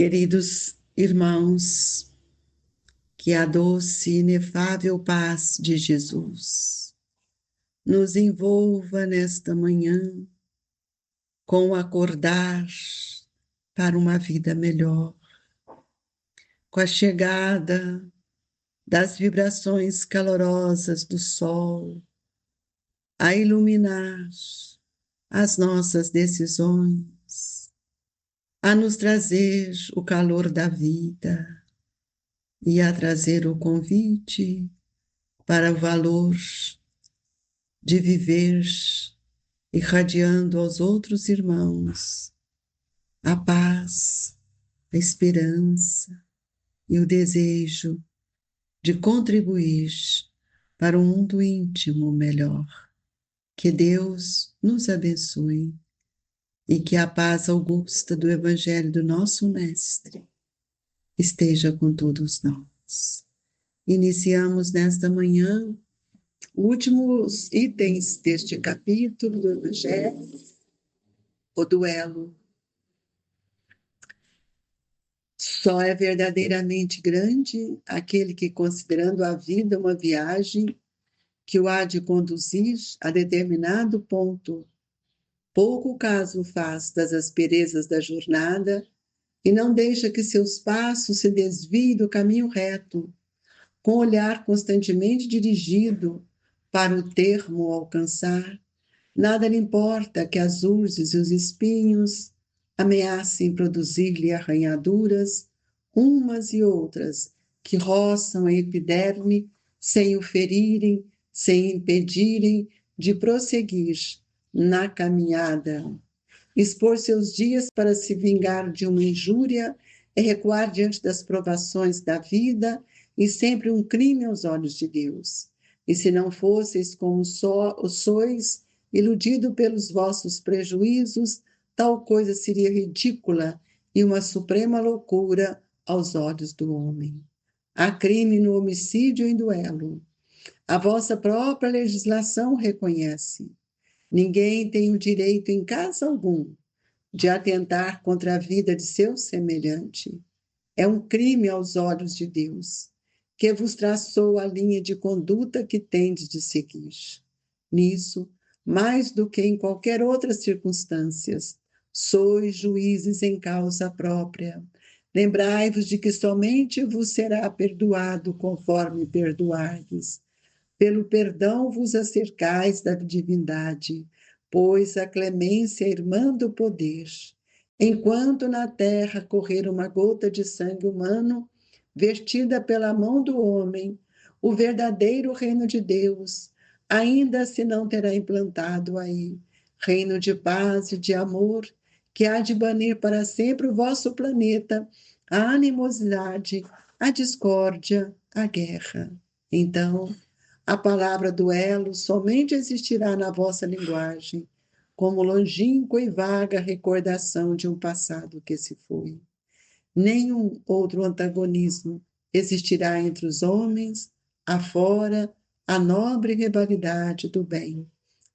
Queridos irmãos, que a doce e inefável paz de Jesus nos envolva nesta manhã com o acordar para uma vida melhor, com a chegada das vibrações calorosas do sol a iluminar as nossas decisões, a nos trazer o calor da vida e a trazer o convite para o valor de viver irradiando aos outros irmãos a paz, a esperança e o desejo de contribuir para um mundo íntimo melhor. Que Deus nos abençoe e que a paz augusta do Evangelho do nosso Mestre esteja com todos nós. Iniciamos nesta manhã últimos itens deste capítulo do Evangelho, o duelo. Só é verdadeiramente grande aquele que, considerando a vida uma viagem que o há de conduzir a determinado ponto, pouco caso faz das asperezas da jornada e não deixa que seus passos se desviem do caminho reto, com o olhar constantemente dirigido para o termo a alcançar. Nada lhe importa que as urzes e os espinhos ameacem produzir-lhe arranhaduras, umas e outras, que roçam a epiderme sem o ferirem, sem impedirem de prosseguir na caminhada. Expor seus dias para se vingar de uma injúria é recuar diante das provações da vida e sempre um crime aos olhos de Deus. E se não fosseis como sois, iludido pelos vossos prejuízos, tal coisa seria ridícula e uma suprema loucura aos olhos do homem. Há crime no homicídio em duelo. A vossa própria legislação reconhece. Ninguém tem o direito em caso algum de atentar contra a vida de seu semelhante. É um crime aos olhos de Deus, que vos traçou a linha de conduta que tendes de seguir. Nisso, mais do que em qualquer outra circunstância, sois juízes em causa própria. Lembrai-vos de que somente vos será perdoado conforme perdoardes. Pelo perdão vos acercais da divindade, pois a clemência é irmã do poder. Enquanto na terra correr uma gota de sangue humano, vertida pela mão do homem, o verdadeiro reino de Deus ainda se não terá implantado aí, reino de paz e de amor, que há de banir para sempre o vosso planeta, a animosidade, a discórdia, a guerra. Então, a palavra duelo somente existirá na vossa linguagem, como longínqua e vaga recordação de um passado que se foi. Nenhum outro antagonismo existirá entre os homens, afora a nobre rivalidade do bem.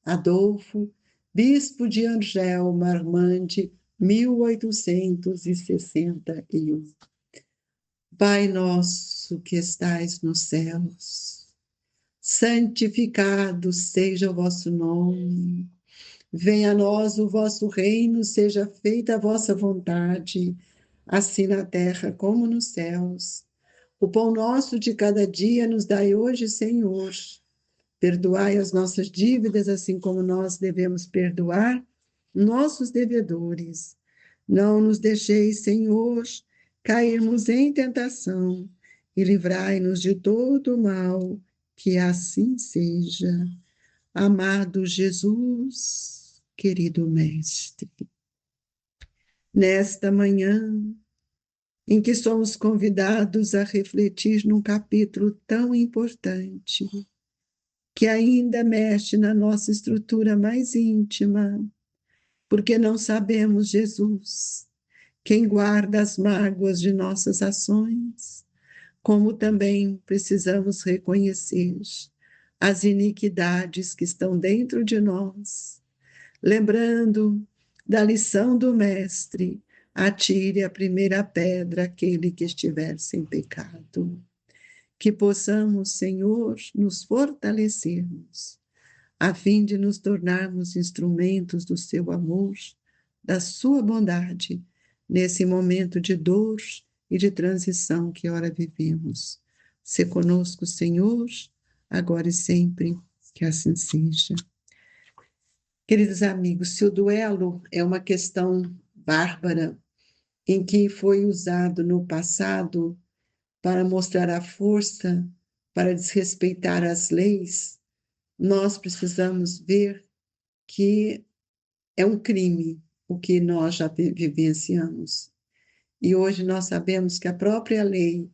Adolfo, bispo de Angel, Marmande, 1861. Pai nosso que estais nos céus, santificado seja o vosso nome. Venha a nós o vosso reino, seja feita a vossa vontade, assim na terra como nos céus. O pão nosso de cada dia nos dai hoje, Senhor. Perdoai as nossas dívidas, assim como nós devemos perdoar nossos devedores. Não nos deixeis, Senhor, cairmos em tentação e livrai-nos de todo o mal, que assim seja. Amado Jesus, querido Mestre, nesta manhã em que somos convidados a refletir num capítulo tão importante, que ainda mexe na nossa estrutura mais íntima, porque não sabemos, Jesus, quem guarda as mágoas de nossas ações, como também precisamos reconhecer as iniquidades que estão dentro de nós, lembrando da lição do Mestre, atire a primeira pedra aquele que estiver sem pecado. Que possamos, Senhor, nos fortalecermos, a fim de nos tornarmos instrumentos do seu amor, da sua bondade, nesse momento de dor e de transição que ora vivemos. Se conosco, Senhor, agora e sempre, que assim seja. Queridos amigos, se o duelo é uma questão bárbara, em que foi usado no passado para mostrar a força, para desrespeitar as leis, nós precisamos ver que é um crime o que nós já vivenciamos. E hoje nós sabemos que a própria lei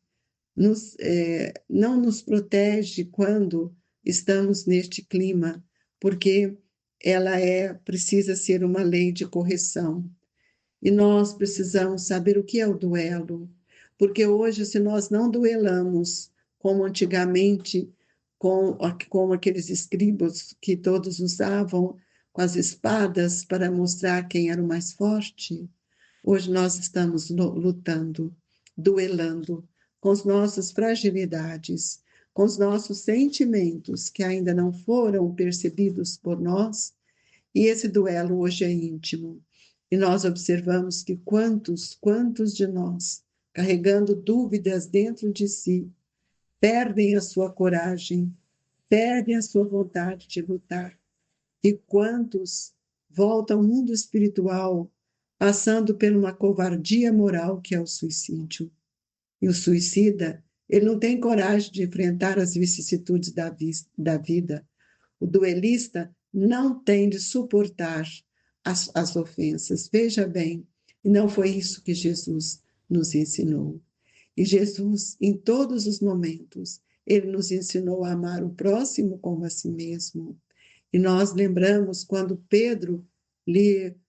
não nos protege quando estamos neste clima, porque ela precisa ser uma lei de correção. E nós precisamos saber o que é o duelo, porque hoje, se nós não duelamos como antigamente, com aqueles escribas que todos usavam com as espadas para mostrar quem era o mais forte, hoje nós estamos lutando, duelando com as nossas fragilidades, com os nossos sentimentos que ainda não foram percebidos por nós, e esse duelo hoje é íntimo. E nós observamos que quantos de nós, carregando dúvidas dentro de si, perdem a sua coragem, perdem a sua vontade de lutar. E quantos voltam ao mundo espiritual, passando por uma covardia moral que é o suicídio. E o suicida, ele não tem coragem de enfrentar as vicissitudes da vida. O duelista não tem de suportar as ofensas. Veja bem, e não foi isso que Jesus nos ensinou. E Jesus, em todos os momentos, ele nos ensinou a amar o próximo como a si mesmo. E nós lembramos quando Pedro,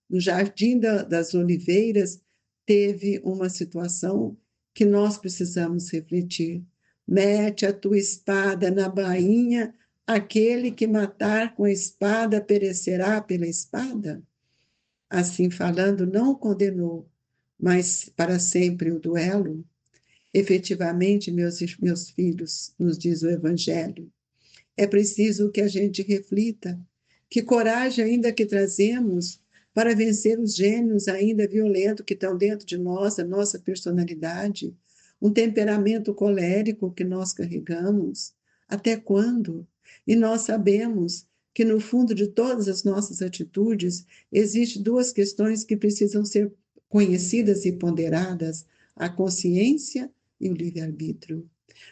no Jardim das Oliveiras, teve uma situação que nós precisamos refletir. Mete a tua espada na bainha, aquele que matar com a espada perecerá pela espada. Assim falando, não condenou, mas para sempre o duelo. Efetivamente, meus filhos, nos diz o Evangelho, é preciso que a gente reflita que coragem ainda que trazemos para vencer os gênios ainda violentos que estão dentro de nós, a nossa personalidade, um temperamento colérico que nós carregamos. Até quando? E nós sabemos que no fundo de todas as nossas atitudes existem duas questões que precisam ser conhecidas e ponderadas: a consciência e o livre-arbítrio.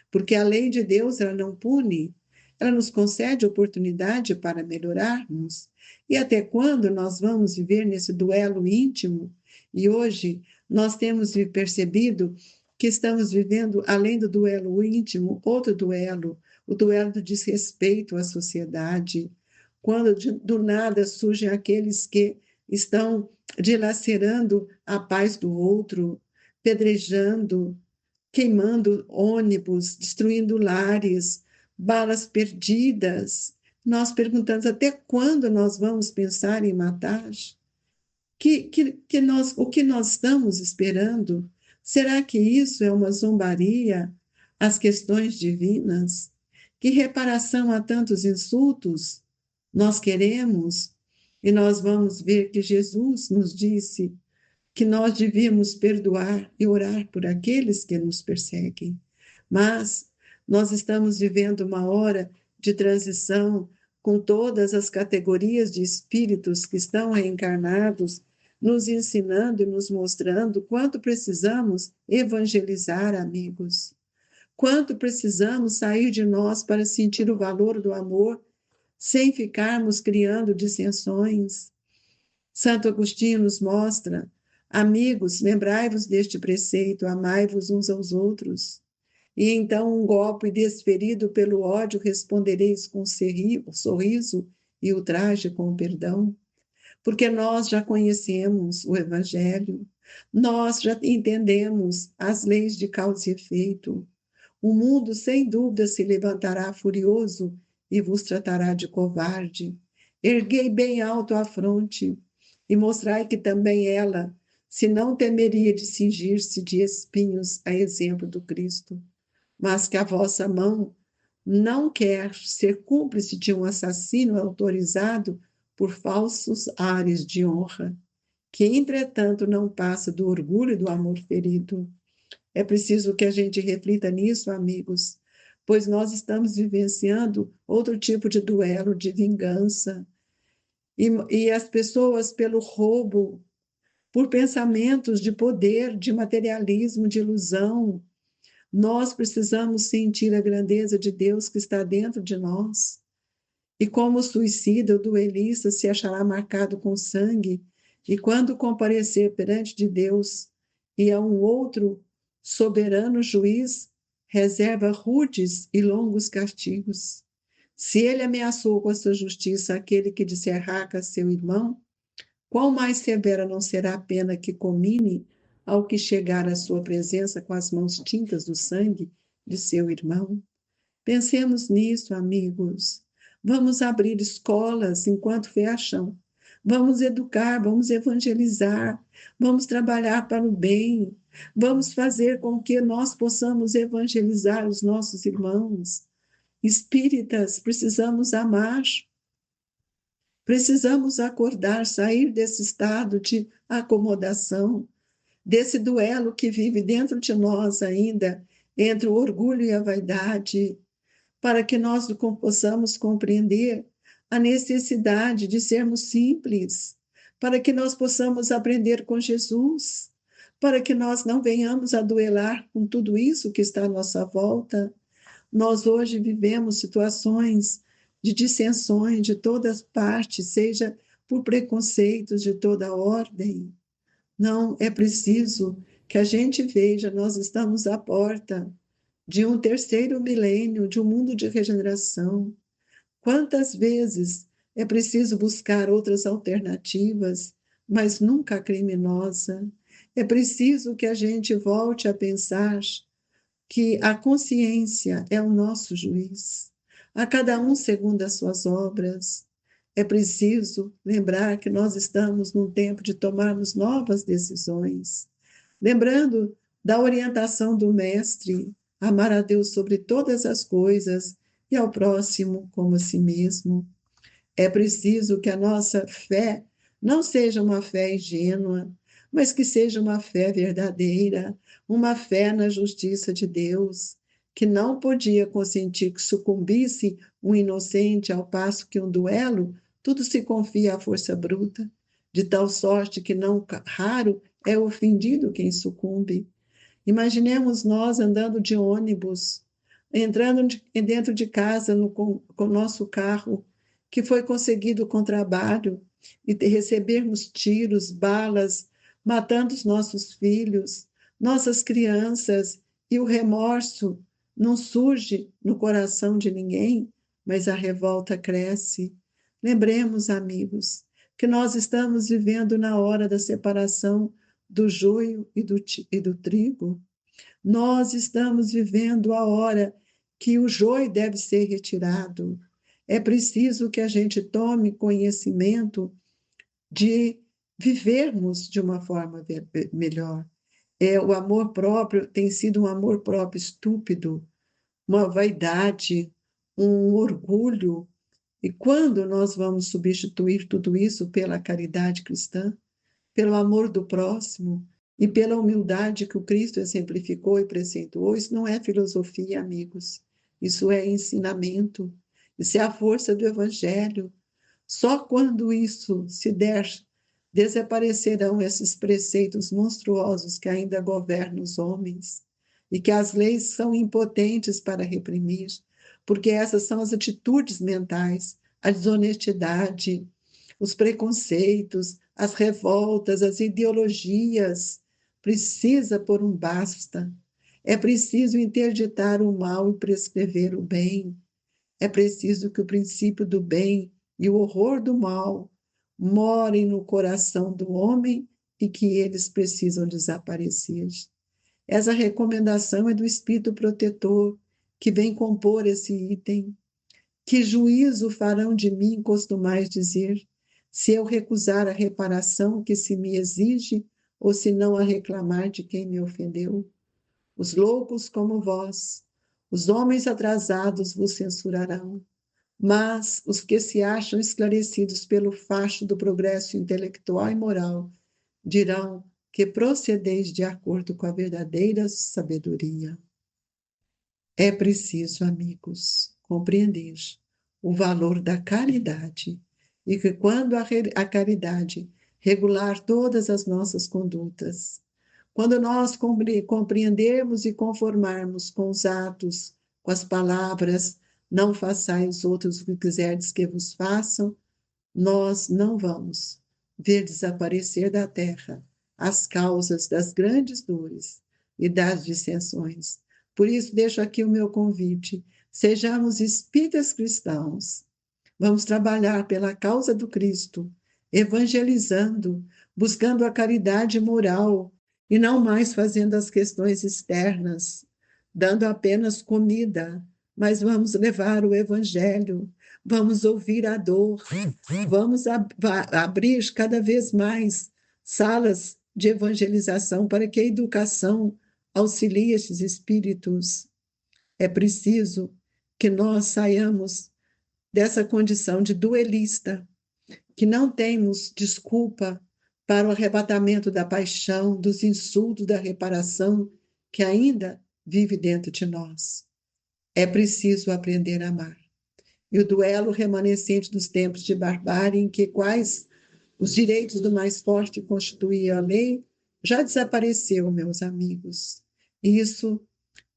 Porque a lei de Deus, ela não pune, ela nos concede oportunidade para melhorarmos. E até quando nós vamos viver nesse duelo íntimo? E hoje nós temos percebido que estamos vivendo, além do duelo íntimo, outro duelo, o duelo do desrespeito à sociedade, quando do nada surgem aqueles que estão dilacerando a paz do outro, pedrejando, queimando ônibus, destruindo lares, balas perdidas. Nós perguntamos até quando nós vamos pensar em matar? O que nós estamos esperando? Será que isso é uma zombaria às questões divinas? Que reparação a tantos insultos nós queremos? E nós vamos ver que Jesus nos disse que nós devíamos perdoar e orar por aqueles que nos perseguem. Mas nós estamos vivendo uma hora de transição com todas as categorias de espíritos que estão reencarnados, nos ensinando e nos mostrando quanto precisamos evangelizar, amigos. Quanto precisamos sair de nós para sentir o valor do amor, sem ficarmos criando dissensões. Santo Agostinho nos mostra: amigos, lembrai-vos deste preceito, amai-vos uns aos outros. E então, um golpe desferido pelo ódio, respondereis com o sorriso e o traje com o perdão. Porque nós já conhecemos o Evangelho, nós já entendemos as leis de causa e efeito. O mundo, sem dúvida, se levantará furioso e vos tratará de covarde. Erguei bem alto a fronte e mostrai que também ela se não temeria de cingir-se de espinhos a exemplo do Cristo, mas que a vossa mão não quer ser cúmplice de um assassino autorizado por falsos ares de honra, que, entretanto, não passa do orgulho e do amor ferido. É preciso que a gente reflita nisso, amigos, pois nós estamos vivenciando outro tipo de duelo, de vingança, e as pessoas, pelo roubo, por pensamentos de poder, de materialismo, de ilusão, nós precisamos sentir a grandeza de Deus que está dentro de nós. E como o suicida, o duelista, se achará marcado com sangue, e quando comparecer perante de Deus e a um outro soberano juiz, reserva rudes e longos castigos. Se ele ameaçou com a sua justiça aquele que descerraca seu irmão, qual mais severa não será a pena que comine ao que chegar à sua presença com as mãos tintas do sangue de seu irmão? Pensemos nisso, amigos. Vamos abrir escolas enquanto fecham. Vamos educar, vamos evangelizar, vamos trabalhar para o bem, vamos fazer com que nós possamos evangelizar os nossos irmãos. Espíritas, precisamos amar, precisamos acordar, sair desse estado de acomodação, desse duelo que vive dentro de nós ainda, entre o orgulho e a vaidade, para que nós possamos compreender a necessidade de sermos simples, para que nós possamos aprender com Jesus, para que nós não venhamos a duelar com tudo isso que está à nossa volta. Nós hoje vivemos situações de dissensões de todas partes, seja por preconceitos de toda ordem. Não, é preciso que a gente veja, nós estamos à porta de um terceiro milênio, de um mundo de regeneração. Quantas vezes é preciso buscar outras alternativas, mas nunca a criminosa? É preciso que a gente volte a pensar que a consciência é o nosso juiz, a cada um segundo as suas obras. É preciso lembrar que nós estamos num tempo de tomarmos novas decisões, lembrando da orientação do Mestre, amar a Deus sobre todas as coisas e ao próximo como a si mesmo. É preciso que a nossa fé não seja uma fé ingênua, mas que seja uma fé verdadeira, uma fé na justiça de Deus, que não podia consentir que sucumbisse um inocente, ao passo que um duelo tudo se confia à força bruta, de tal sorte que não raro é ofendido quem sucumbe. Imaginemos nós andando de ônibus, entrando dentro de casa com o nosso carro, que foi conseguido com trabalho, e recebermos tiros, balas, matando os nossos filhos, nossas crianças, e o remorso não surge no coração de ninguém, mas a revolta cresce. Lembremos, amigos, que nós estamos vivendo na hora da separação do joio e do trigo. Nós estamos vivendo a hora que o joio deve ser retirado. É preciso que a gente tome conhecimento de vivermos de uma forma melhor. O amor próprio tem sido um amor próprio estúpido, uma vaidade, um orgulho. E quando nós vamos substituir tudo isso pela caridade cristã, pelo amor do próximo e pela humildade que o Cristo exemplificou e precentuou, isso não é filosofia, amigos. Isso é ensinamento. Isso é a força do Evangelho. Só quando isso se der, desaparecerão esses preceitos monstruosos que ainda governam os homens e que as leis são impotentes para reprimir, porque essas são as atitudes mentais, a desonestidade, os preconceitos, as revoltas, as ideologias. Precisa pôr um basta. É preciso interditar o mal e prescrever o bem. É preciso que o princípio do bem e o horror do mal morem no coração do homem e que eles precisam desaparecer. Essa recomendação é do Espírito Protetor, que vem compor esse item. Que juízo farão de mim, costumais dizer, se eu recusar a reparação que se me exige ou senão a reclamar de quem me ofendeu? Os loucos como vós, os homens atrasados vos censurarão, mas os que se acham esclarecidos pelo facho do progresso intelectual e moral dirão que procedeis de acordo com a verdadeira sabedoria. É preciso, amigos, compreender o valor da caridade e que quando a caridade regular todas as nossas condutas, quando nós compreendermos e conformarmos com os atos, com as palavras, não façais outros o que quiserdes que vos façam, nós não vamos ver desaparecer da terra as causas das grandes dores e das dissensões. Por isso, deixo aqui o meu convite: sejamos espíritas cristãos. Vamos trabalhar pela causa do Cristo, evangelizando, buscando a caridade moral e não mais fazendo as questões externas, dando apenas comida, mas vamos levar o evangelho, vamos ouvir a dor, vamos abrir cada vez mais salas de evangelização para que a educação auxilie esses espíritos. É preciso que nós saiamos dessa condição de duelista, que não temos desculpa para o arrebatamento da paixão, dos insultos, da reparação que ainda vive dentro de nós. É preciso aprender a amar. E o duelo remanescente dos tempos de barbárie, em que quais os direitos do mais forte constituíam a lei, já desapareceu, meus amigos. Isso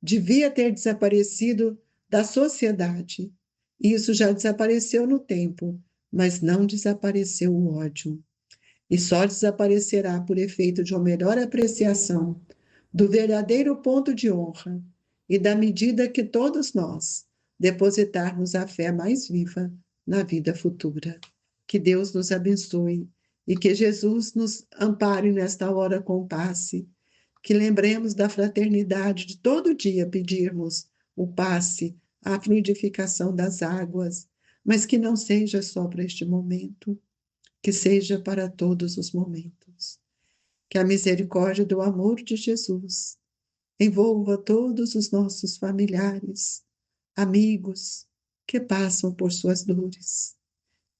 devia ter desaparecido da sociedade. Isso já desapareceu no tempo, mas não desapareceu o ódio. E só desaparecerá por efeito de uma melhor apreciação do verdadeiro ponto de honra e da medida que todos nós depositarmos a fé mais viva na vida futura. Que Deus nos abençoe e que Jesus nos ampare nesta hora com passe, que lembremos da fraternidade de todo dia pedirmos o passe, a fluidificação das águas, mas que não seja só para este momento, que seja para todos os momentos. Que a misericórdia do amor de Jesus envolva todos os nossos familiares, amigos que passam por suas dores,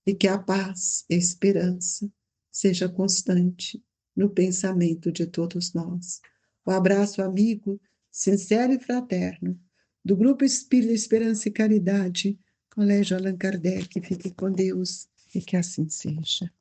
e que a paz e a esperança seja constante no pensamento de todos nós. Um abraço amigo, sincero e fraterno, do Grupo Espírita Esperança e Caridade, Colégio Allan Kardec. Fique com Deus e que assim seja.